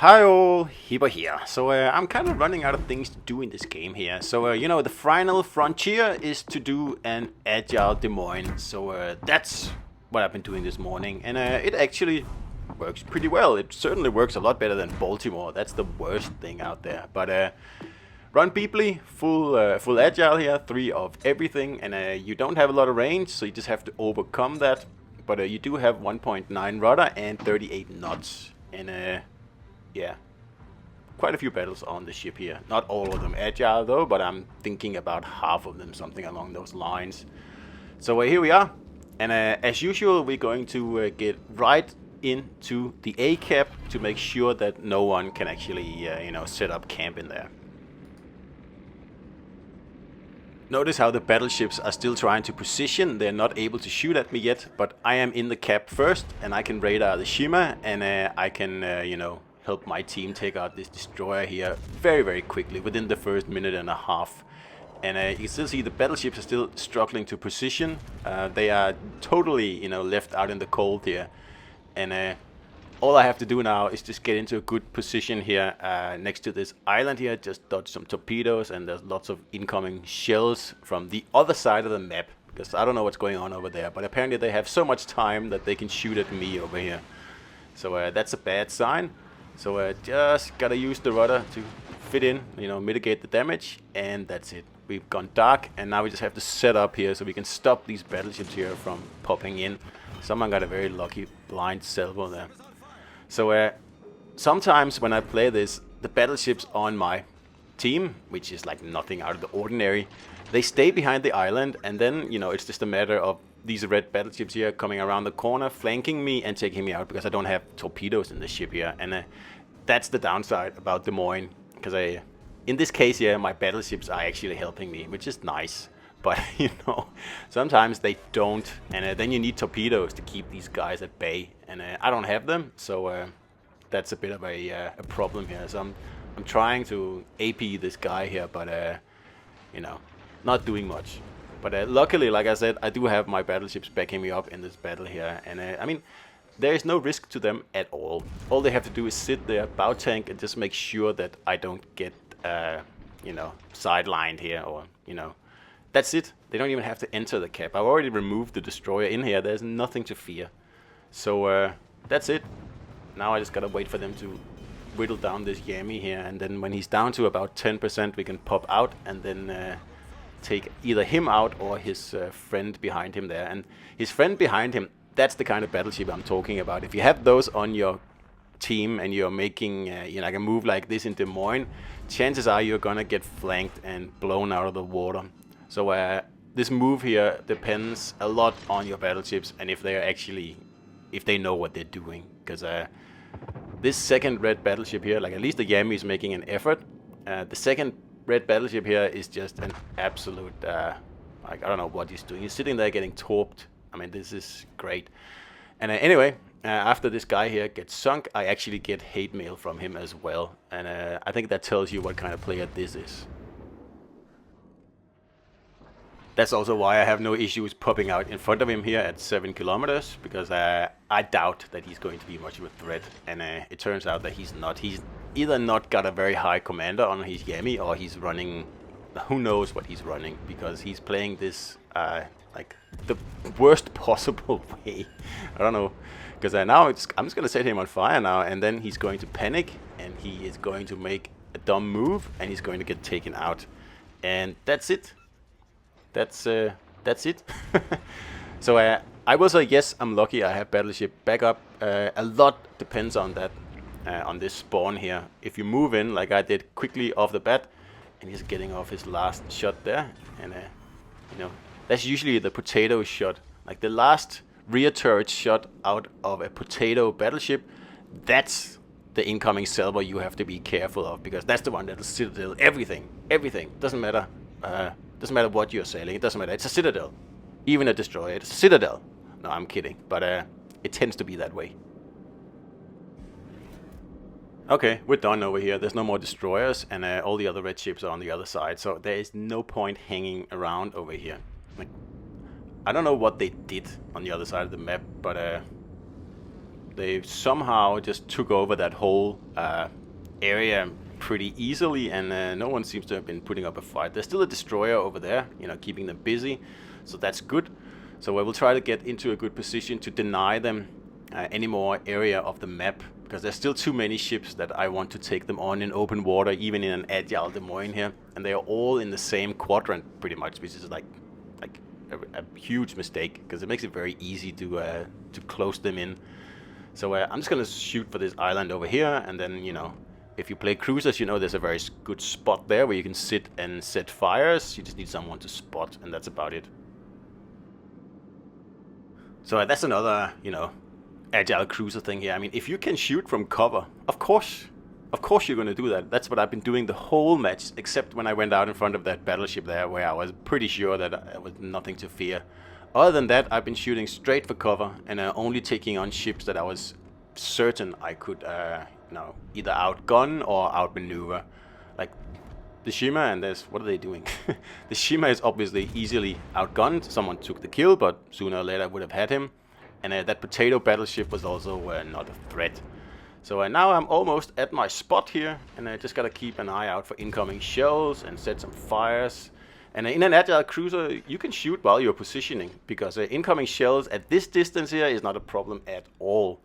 Hi all, Hipper here. So I'm kind of running out of things to do in this game here. So the final frontier is to do an Agile Des Moines. So that's what I've been doing this morning, and it actually works pretty well. It certainly works a lot better than Baltimore. That's the worst thing out there. But run deeply, full Agile here, 3 of everything, and you don't have a lot of range, so you just have to overcome that. But you do have 1.9 rudder and 38 knots, and yeah, quite a few battles on the ship here. Not all of them agile though, but I'm thinking about half of them, something along those lines. So here we are, and as usual, we're going to get right into the A cap to make sure that no one can actually, set up camp in there. Notice how the battleships are still trying to position. They're not able to shoot at me yet, but I am in the cap first, and I can radar the Shima, and I can, help my team take out this destroyer here very, very quickly within the first minute and a half. And you can still see the battleships are still struggling to position. They are totally, left out in the cold here. And all I have to do now is just get into a good position here next to this island here. Just dodge some torpedoes, and there's lots of incoming shells from the other side of the map, because I don't know what's going on over there, but apparently they have so much time that they can shoot at me over here. So that's a bad sign. So just gotta use the rudder to fit in, mitigate the damage, and that's it. We've gone dark, and now we just have to set up here so we can stop these battleships here from popping in. Someone got a very lucky blind salvo there. So sometimes when I play this, the battleships on my team, which is like nothing out of the ordinary, they stay behind the island, and then, it's just a matter of these red battleships here coming around the corner, flanking me and taking me out, because I don't have torpedoes in the ship here. And that's the downside about Des Moines, because in this case here, my battleships are actually helping me, which is nice. But, sometimes they don't, and then you need torpedoes to keep these guys at bay, and I don't have them, so that's a bit of a problem here. So I'm trying to AP this guy here, but, not doing much. But luckily, like I said, I do have my battleships backing me up in this battle here. And there is no risk to them at all. All they have to do is sit there, bow tank, and just make sure that I don't get, sidelined here, or, that's it. They don't even have to enter the cap. I've already removed the destroyer in here. There's nothing to fear. So that's it. Now I just gotta wait for them to whittle down this Yami here. And then when he's down to about 10%, we can pop out and then take either him out or his friend behind him there. And his friend behind him, that's the kind of battleship I'm talking about. If you have those on your team and you're making like a move like this in Des Moines, chances are you're gonna get flanked and blown out of the water. So this move here depends a lot on your battleships, and if they know what they're doing. Because this second red battleship here, like at least the Yami is making an effort. The second red battleship here is just an absolute, I don't know what he's doing. He's sitting there getting torped. I mean, this is great. And anyway, after this guy here gets sunk, I actually get hate mail from him as well. And I think that tells you what kind of player this is. That's also why I have no issues popping out in front of him here at 7 kilometers, because I doubt that he's going to be much of a threat. And it turns out that he's not. He's either not got a very high commander on his Yami, or he's running, who knows what he's running, because he's playing this like the worst possible way. I don't know, because now I'm just going to set him on fire now, and then he's going to panic, and he is going to make a dumb move, and he's going to get taken out. And that's it. That's it. So I will say yes, I'm lucky I have battleship backup. A lot depends on that, on this spawn here. If you move in like I did quickly off the bat, and he's getting off his last shot there, and that's usually the potato shot, like the last rear turret shot out of a potato battleship. That's the incoming salvo you have to be careful of, because that's the one that'll citadel everything. Doesn't matter. Doesn't matter what you're sailing. It doesn't matter. It's a citadel. Even a destroyer. It's a citadel. No, I'm kidding. But it tends to be that way. Okay, we're done over here. There's no more destroyers, and all the other red ships are on the other side. So there is no point hanging around over here. Like, I don't know what they did on the other side of the map, but They somehow just took over that whole area pretty easily, and no one seems to have been putting up a fight. There's still a destroyer over there, you know, keeping them busy, so that's good. So I will try to get into a good position to deny them any more area of the map, because there's still too many ships that I want to take them on in open water, even in an agile Des Moines here, and they are all in the same quadrant pretty much, which is like a huge mistake, because it makes it very easy to close them in. So I'm just gonna shoot for this island over here, and then, you know, if you play cruisers, you know there's a very good spot there where you can sit and set fires. You just need someone to spot, and that's about it. So that's another, you know, agile cruiser thing here. I mean, if you can shoot from cover, of course you're going to do that. That's what I've been doing the whole match, except when I went out in front of that battleship there, where I was pretty sure that there was nothing to fear. Other than that, I've been shooting straight for cover, and only taking on ships that I was certain I could, you know, either outgun or outmaneuver. Like the Shima, and there's, what are they doing? The Shima is obviously easily outgunned. Someone took the kill, but sooner or later I would have had him. And that potato battleship was also not a threat. So now I'm almost at my spot here, and I just gotta keep an eye out for incoming shells and set some fires. And in an agile cruiser, you can shoot while you're positioning, because incoming shells at this distance here is not a problem at all.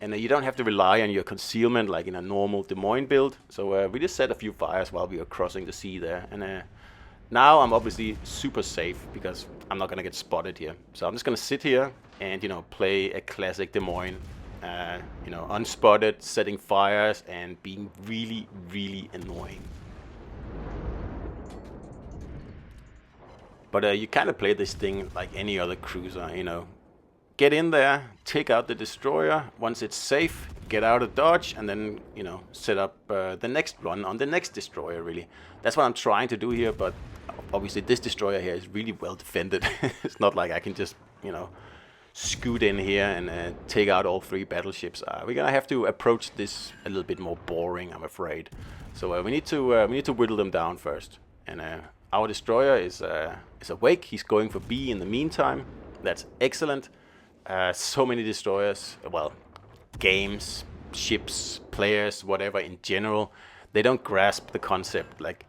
And you don't have to rely on your concealment like in a normal Des Moines build. So we just set a few fires while we were crossing the sea there. And now I'm obviously super safe, because I'm not gonna get spotted here. So I'm just gonna sit here and, you know, play a classic Des Moines, you know, unspotted, setting fires and being really, really annoying. But you kind of play this thing like any other cruiser, you know. Get in there, take out the destroyer. Once it's safe, get out of dodge, and then, you know, set up the next run on the next destroyer, really. That's what I'm trying to do here, but obviously this destroyer here is really well defended. It's not like I can just, you know, scoot in here and take out all three battleships. We're gonna have to approach this a little bit more boring, I'm afraid. So we need to whittle them down first. And our destroyer is awake. He's going for B in the meantime. That's excellent. So many destroyers, well, games, ships, players, whatever in general, they don't grasp the concept. Like,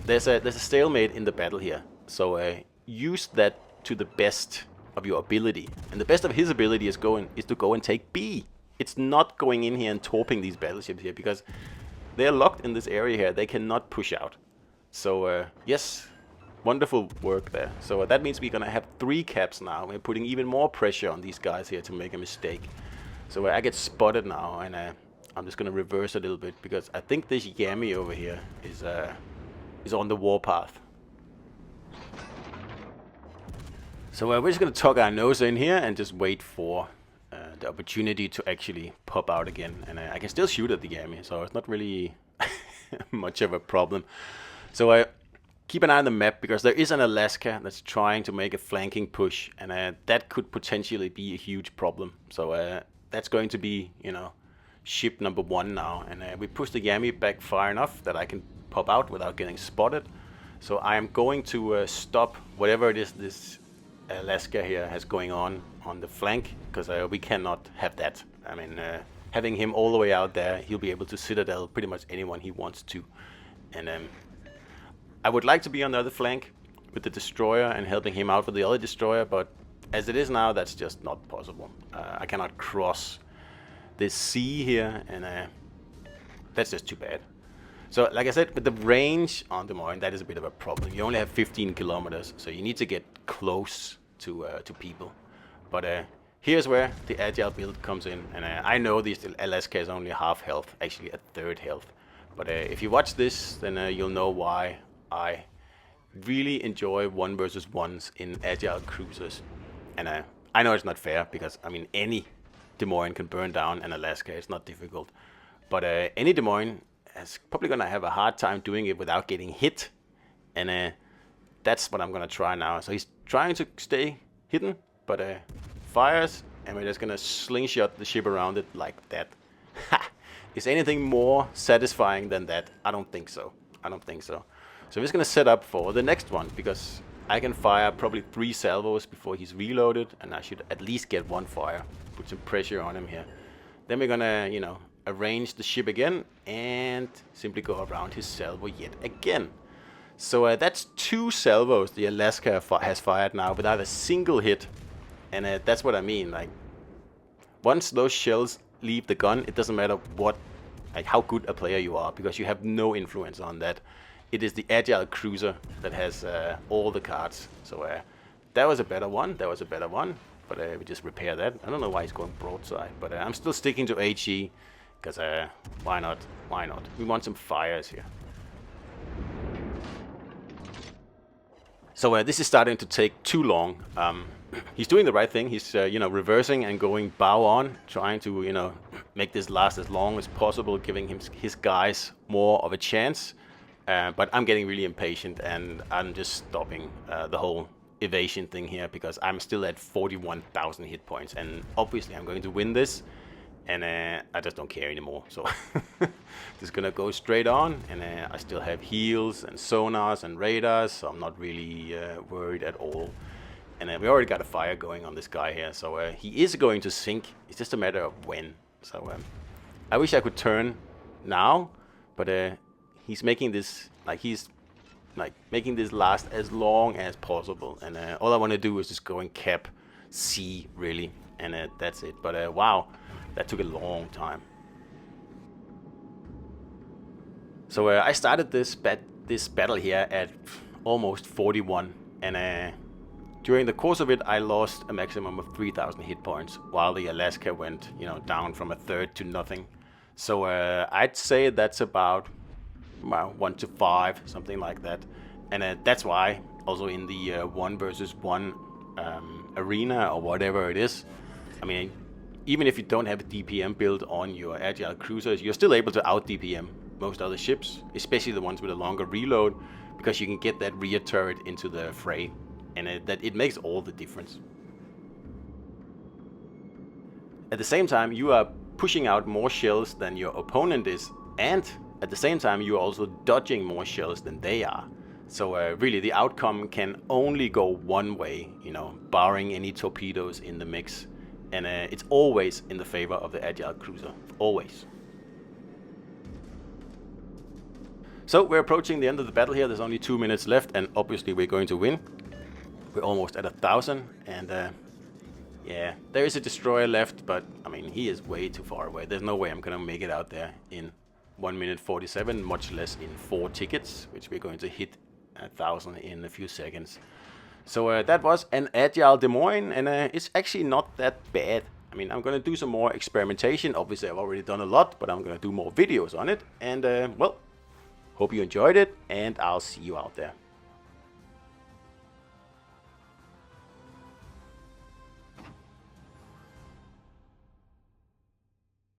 there's a stalemate in the battle here. So use that to the best of your ability, and the best of his ability is to go and take B. It's not going in here and torping these battleships here, because they're locked in this area here. They cannot push out. So yes, wonderful work there. So that means we're gonna have 3 caps now. We're putting even more pressure on these guys here to make a mistake. So I get spotted now, and I'm just gonna reverse a little bit, because I think this Yami over here is on the warpath. So we're just going to tuck our nose in here and just wait for the opportunity to actually pop out again. And I can still shoot at the Yami, so it's not really much of a problem. So keep an eye on the map, because there is an Alaska that's trying to make a flanking push, and that could potentially be a huge problem. So that's going to be, you know, ship number 1 now. And we push the Yami back far enough that I can pop out without getting spotted. So I am going to stop whatever it is this Alaska here has going on the flank, because we cannot have that. I mean, having him all the way out there, he'll be able to citadel pretty much anyone he wants to. And I would like to be on the other flank with the destroyer and helping him out with the other destroyer, but as it is now, that's just not possible. I cannot cross this sea here, and that's just too bad. So, like I said, with the range on Des Moines, that is a bit of a problem. You only have 15 kilometers, so you need to get close to people. But here's where the Agile build comes in. And I know this Alaska is only half health, actually a third health. But if you watch this, then you'll know why I really enjoy 1 versus 1s in Agile cruisers. And I know it's not fair, because, I mean, any Des Moines can burn down an Alaska. It's not difficult. But any Des Moines is probably going to have a hard time doing it without getting hit. And that's what I'm going to try now. So he's trying to stay hidden, but fires, and we're just going to slingshot the ship around it like that. Ha! Is anything more satisfying than that? I don't think so. I don't think so. So I'm just going to set up for the next one, because I can fire probably 3 salvos before he's reloaded, and I should at least get 1 fire. Put some pressure on him here. Then we're gonna, you know, arrange the ship again and simply go around his salvo yet again. So that's 2 salvos the Alaska has fired now without a single hit. And that's what I mean, like, once those shells leave the gun, it doesn't matter how good a player you are, because you have no influence on that. It is the Agile cruiser that has all the cards. So that was a better one, but we just repair that. I don't know why he's going broadside, but I'm still sticking to HE, because why not? We want some fires here. So this is starting to take too long. He's doing the right thing. He's you know, reversing and going bow on, trying to, you know, make this last as long as possible, giving his guys more of a chance. But I'm getting really impatient, and I'm just stopping the whole evasion thing here, because I'm still at 41,000 hit points, and obviously I'm going to win this, and I just don't care anymore. So just gonna go straight on, and I still have heals and sonars and radars, so I'm not really worried at all. And we already got a fire going on this guy here, so he is going to sink. It's just a matter of when. So I wish I could turn now, but he's making this making this last as long as possible. And all I want to do is just go and cap C, really, and that's it. But wow, that took a long time. So I started this battle here at almost 41, and during the course of it, I lost a maximum of 3,000 hit points, while the Alaska went, you know, down from 1/3 to nothing. So I'd say that's about 1 to 5, something like that. And that's why, also in the 1 versus 1 arena, or whatever it is, I mean, even if you don't have a DPM build on your Agile cruisers, you're still able to out DPM most other ships, especially the ones with a longer reload, because you can get that rear turret into the fray. And it makes all the difference. At the same time, you are pushing out more shells than your opponent is, and at the same time, you are also dodging more shells than they are. So really, the outcome can only go one way, you know, barring any torpedoes in the mix. And it's always in the favor of the Agile cruiser, always. So we're approaching the end of the battle here. There's only 2 minutes left, and obviously we're going to win. We're almost at 1,000, and yeah, there is a destroyer left, but I mean, he is way too far away. There's no way I'm gonna make it out there in 1 minute 47, much less in 4 tickets, which we're going to hit 1,000 in a few seconds. So that was an Agile Des Moines, and it's actually not that bad. I mean, I'm gonna do some more experimentation. Obviously, I've already done a lot, but I'm gonna do more videos on it. And well, hope you enjoyed it, and I'll see you out there.